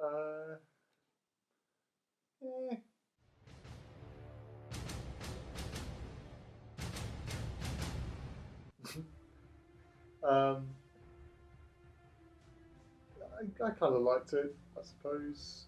Uh, eh. um, I kind of liked it, I suppose.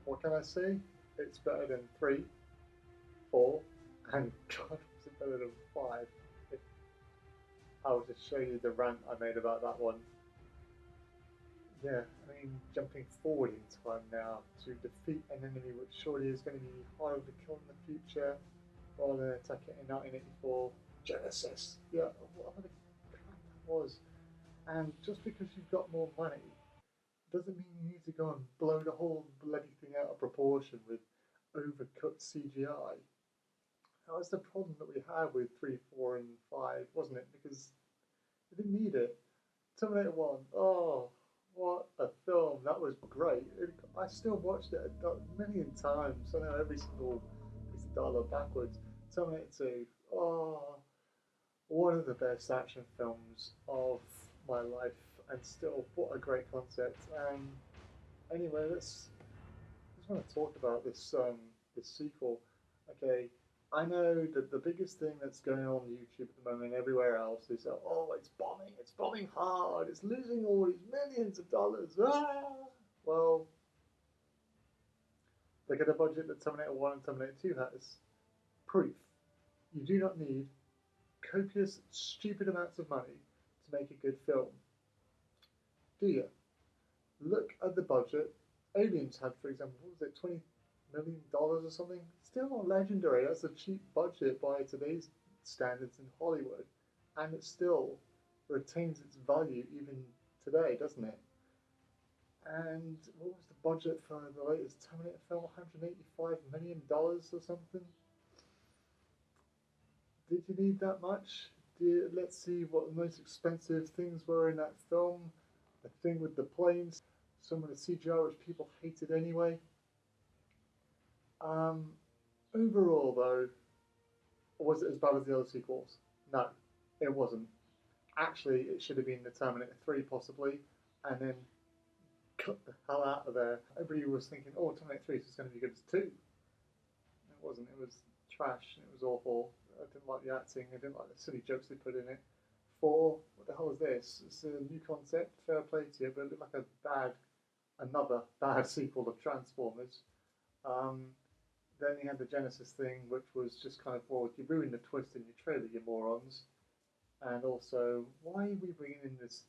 What can I say? It's better than 3, 4, and God, was it better than 5? If I will just show you the rant I made about that one. Yeah, I mean, jumping forward in time now to defeat an enemy which surely is going to be harder to kill in the future rather than attack it in 1984. Genesis! Yeah, what the crap that was. And just because you've got more money doesn't mean you need to go and blow the whole bloody thing out of proportion with overcut CGI. That was the problem that we had with 3, 4, and 5, wasn't it? Because we didn't need it. Terminator 1, oh, what a film. That was great. I still watched it a million times. I know every single piece of dialogue backwards. Terminator 2, oh, one of the best action films of my life. And still, what a great concept. Anyway, I just want to talk about this sequel. Okay, I know that the biggest thing that's going on YouTube at the moment, and everywhere else, is that oh, it's bombing hard, it's losing all these millions of dollars. Ah! Well, look at the budget that Terminator One and Terminator Two has. Proof: you do not need copious, stupid amounts of money to make a good film, do you? Look at the budget Aliens had, for example, what was it, $20 million or something? Still not legendary. That's a cheap budget by today's standards in Hollywood, and it still retains its value even today, doesn't it? And what was the budget for the latest Terminator film? $185 million or something? Did you need that much? Let's see what the most expensive things were in that film. The thing with the planes, some of the CGI which people hated anyway. Um, Overall, though, was it as bad as the other sequels? No, it wasn't. Actually, it should have been the Terminator 3, possibly, and then cut the hell out of there. Everybody was thinking, oh, Terminator 3 is going to be good as 2. It wasn't. It was trash. It was awful. I didn't like the acting. I didn't like the silly jokes they put in it. 4, what the hell is this? It's a new concept. Fair play to you, but it looked like another bad sequel of Transformers. Um, then you had the Genesis thing, which was just kind of, well, you ruined the twist in your trailer, you morons. And also, why are we bringing in this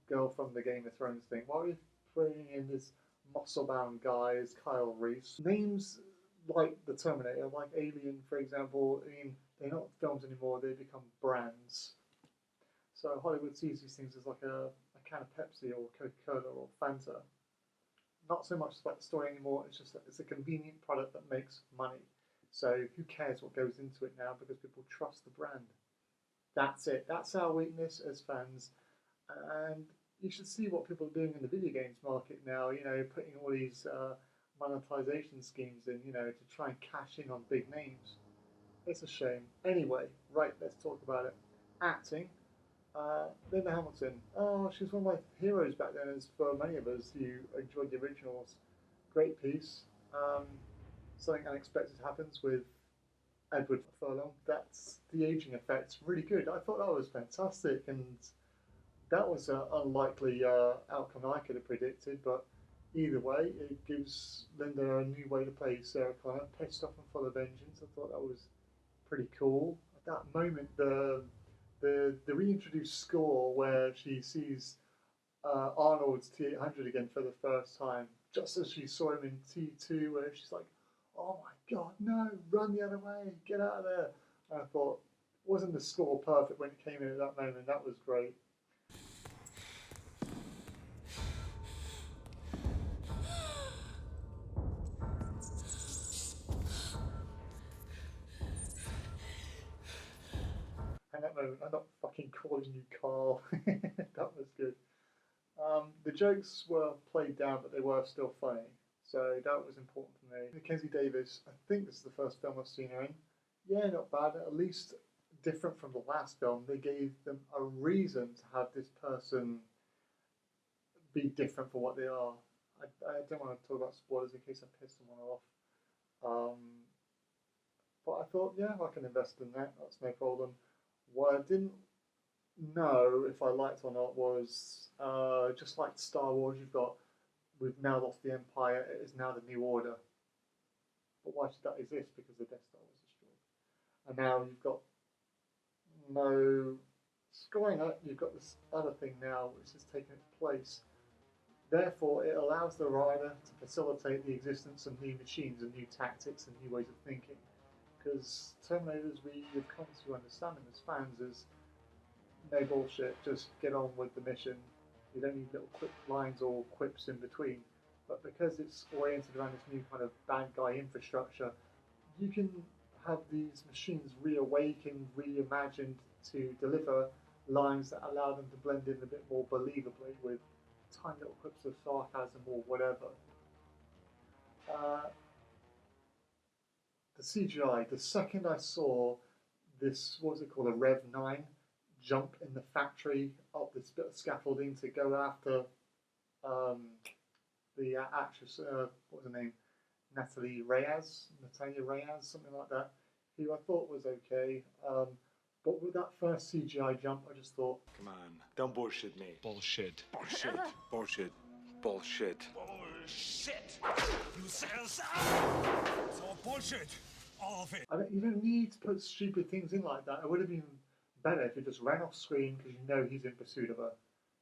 girl from the Game of Thrones thing? Why are we bringing in this muscle-bound guy as Kyle Reese? Names like the Terminator, like Alien, for example, I mean, they're not films anymore, they become brands. So Hollywood sees these things as like a can of Pepsi or Coca-Cola or Fanta. Not so much about the story anymore. It's just that it's a convenient product that makes money. So who cares what goes into it now because people trust the brand. That's it. That's our weakness as fans. And you should see what people are doing in the video games market now. You know, putting all these monetization schemes in. You know, to try and cash in on big names. It's a shame. Anyway, right. Let's talk about it. Acting. Linda Hamilton. Oh, she was one of my heroes back then, as for many of us who enjoyed the originals. Great piece. Um, Something unexpected happens with Edward Furlong. That's the aging effect. Really good. I thought that was fantastic, and that was an unlikely outcome I could have predicted. But either way, it gives Linda a new way to play Sarah Connor, pissed off and full of vengeance. I thought that was pretty cool. At that moment, the reintroduced score where she sees Arnold's T800 again for the first time, just as she saw him in T2, where she's like, "Oh my God, no! Run the other way! Get out of there!" And I thought, wasn't the score perfect when it came in at that moment? That was great. And that moment, I'm not fucking calling you Carl. That was good. The jokes were played down, but they were still funny. So that was important for me. Mackenzie Davis, I think this is the first film I've seen her in. Yeah, not bad. At least different from the last film. They gave them a reason to have this person be different for what they are. I don't want to talk about spoilers in case I piss someone off. Um, but I thought, yeah, I can invest in that. That's no problem. What I didn't know if I liked or not was just like Star Wars. We've now lost the Empire. It is now the New Order. But why should that exist? Because the Death Star was destroyed, and now you've got no going up. You've got this other thing now which has taken its place. Therefore, it allows the writer to facilitate the existence of new machines and new tactics and new ways of thinking. Because Terminators, we have come to understand them as fans as no bullshit, just get on with the mission. You don't need little quick lines or quips in between. But because it's oriented around this new kind of bad guy infrastructure, you can have these machines reawakened, reimagined to deliver lines that allow them to blend in a bit more believably with tiny little quips of sarcasm or whatever. Uh, the CGI, the second I saw this, what was it called, a Rev 9, jump in the factory up this bit of scaffolding to go after the actress, what was her name? Natalia Reyes, something like that, who I thought was okay. But with that first CGI jump, I just thought, come on, don't bullshit me. Bullshit. Bullshit. Bullshit. Bullshit. Bullshit. You sells It's all bullshit. All of it. you don't need to put stupid things in like that. It would have been better if it just ran off screen because you know he's in pursuit of her.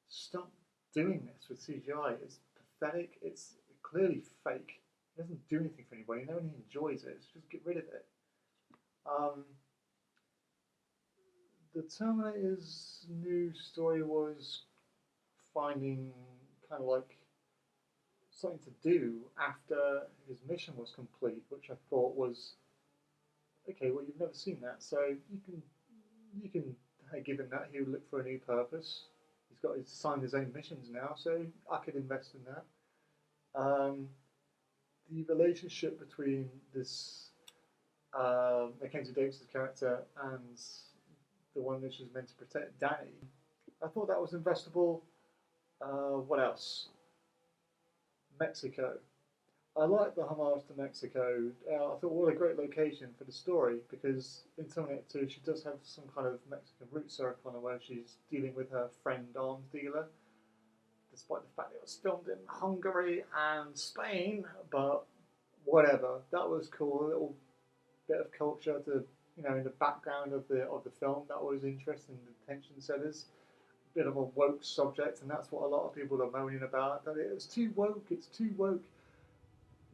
Stop doing this with CGI. It's pathetic. It's clearly fake. It doesn't do anything for anybody. No one enjoys it. So just get rid of it. The Terminator's new story was finding kind of like something to do after his mission was complete, which I thought was okay. Well, you've never seen that, so you can give him that. He'll look for a new purpose. He's got to sign his own missions now, so I could invest in that. The relationship between this Mackenzie Davis's character and the one that she's meant to protect, Danny, I thought that was investable. What else? Mexico. I like the homage to Mexico. I thought what a great location for the story because in Terminator 2 she does have some kind of Mexican roots circle on her where she's dealing with her friend arms dealer, despite the fact it was filmed in Hungary and Spain. But whatever, that was cool. A little bit of culture to in the background of the film. That was interesting. The tension setters. Bit of a woke subject, and that's what a lot of people are moaning about. That it's too woke. It's too woke.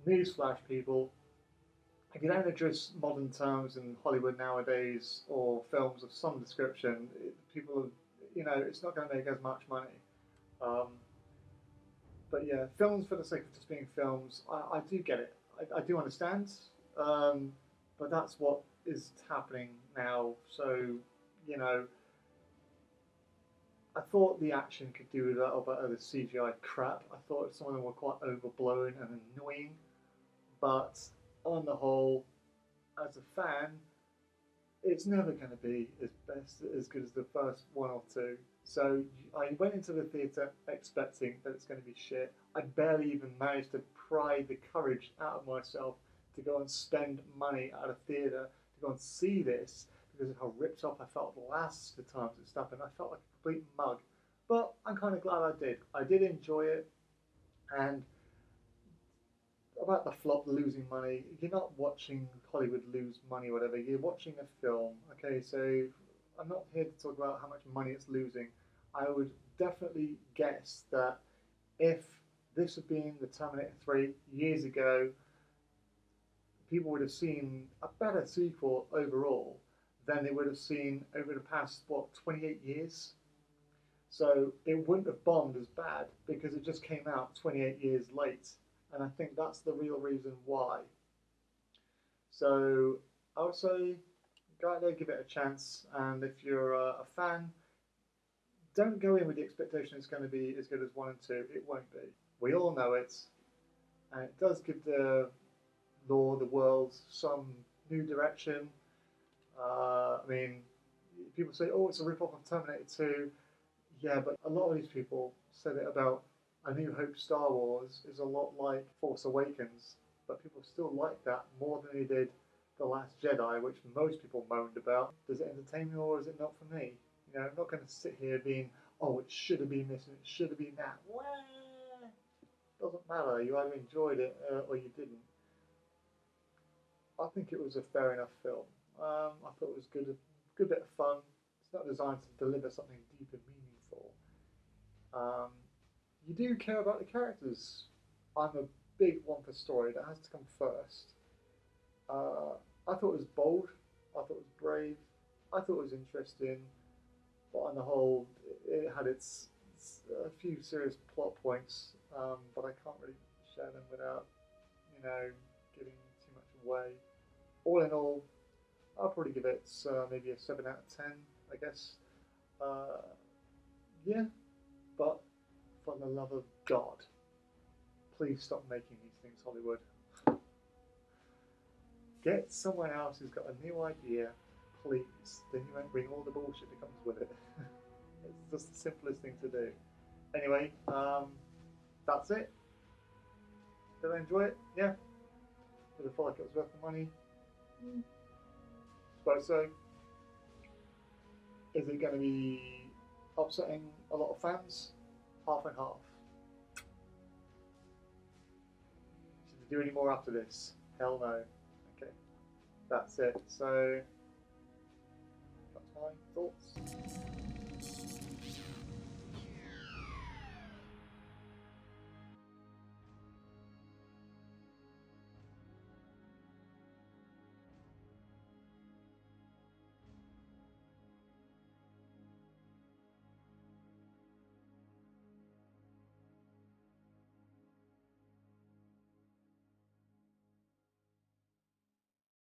Newsflash, people. If you don't address modern terms in Hollywood nowadays or films of some description, people, it's not going to make as much money. But yeah, films for the sake of just being films, I do get it. I do understand. But that's what is happening now. So, I thought the action could do a little bit of the CGI crap. I thought some of them were quite overblown and annoying. But on the whole, as a fan, it's never going to be as good as the first one or two. So I went into the theatre expecting that it's going to be shit. I barely even managed to pry the courage out of myself to go and spend money at a theatre to go and see this because of how ripped off I felt the last of the times it's happened. I felt like a complete mug. But I'm kind of glad I did. I did enjoy it. And about the flop losing money, you're not watching Hollywood lose money or whatever. You're watching a film. Okay, so I'm not here to talk about how much money it's losing. I would definitely guess that if this had been the Terminator 3 years ago, people would have seen a better sequel overall than they would have seen over the past, 28 years? So it wouldn't have bombed as bad because it just came out 28 years late. And I think that's the real reason why. So I would say go out there, give it a chance. And if you're a fan, don't go in with the expectation it's going to be as good as 1 and 2. It won't be. We all know it. And it does give the world, some new direction. People say, oh, it's a rip-off of Terminator 2. Yeah, but a lot of these people said it about A New Hope Star Wars is a lot like Force Awakens, but people still like that more than they did The Last Jedi, which most people moaned about. Does it entertain me or is it not for me? You know, I'm not going to sit here being, oh, it should have been this and it should have been that. Well, doesn't matter. You either enjoyed it or you didn't. I think it was a fair enough film. I thought it was good bit of fun. It's not designed to deliver something deep and meaningful. You do care about the characters. I'm a big one for story. That has to come first. I thought it was bold. I thought it was brave. I thought it was interesting. But on the whole, it had its a few serious plot points. But I can't really share them without, giving too much away. All in all, I'll probably give it maybe a 7 out of 10, I guess. Yeah, but for the love of God, please stop making these things, Hollywood. Get someone else who's got a new idea, please. Then you won't bring all the bullshit that comes with it. It's just the simplest thing to do. Anyway, that's it. Did I enjoy it? Yeah. Did I feel like it was worth the money? Suppose so. Is it going to be upsetting a lot of fans? Half and half. Should they do any more after this? Hell no. Okay. That's it. So, that's my thoughts.